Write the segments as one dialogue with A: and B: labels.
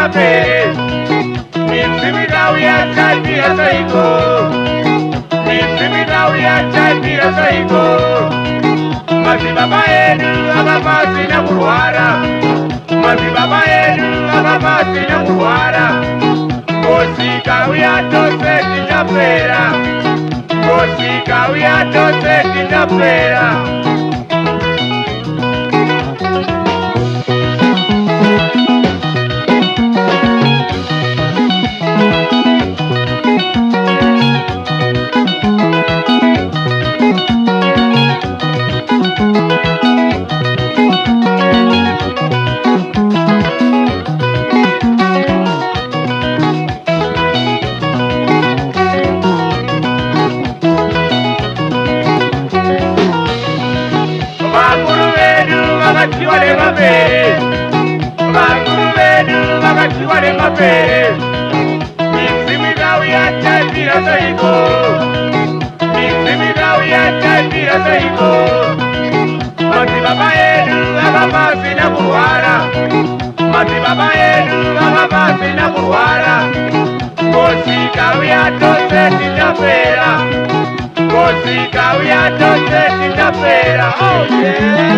A: mapere Misimida uya chapira saiko Misimida uya chapira saiko Mazibaba yedu akapasi na kurwara Mazibaba yedu akapasi na kurwara Kosika uya tose tinapera Kosika uya tose tinapera Wakatiwale mapere Bakuru bedu wakatiwale mapere Misimida uya chapira saiko Misimida uya chapira saiko Mazibaba yedu akapasi na kurwara Mazibaba yedu akapasi na kurwara Kosika uya tose tinapera Kosika uya tose tinapera Oh yeah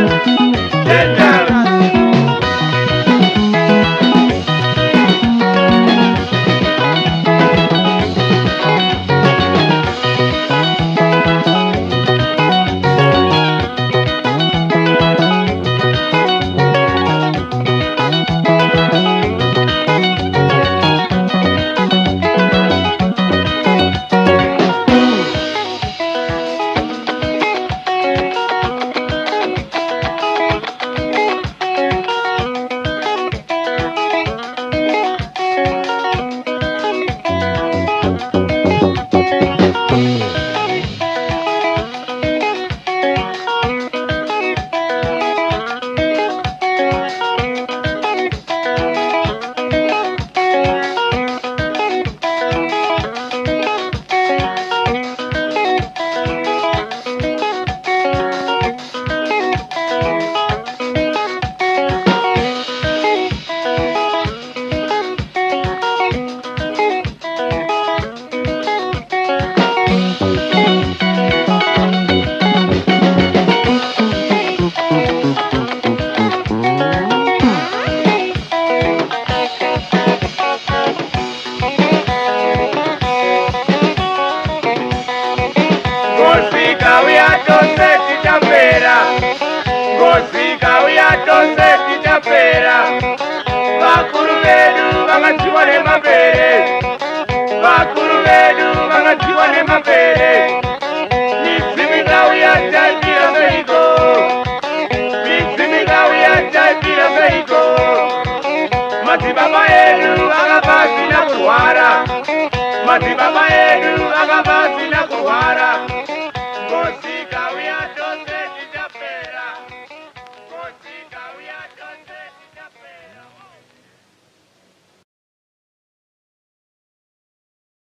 A: Kosika uya tose tinapera Bakuru bedu wakatiwale mapere Bakuru bedu wakatiwale mapere Misimida uya chapira saiko Misimida uya chapira saiko Mazibaba yedu akapasi na kurwara Mazibaba yedu akapasi na kurwara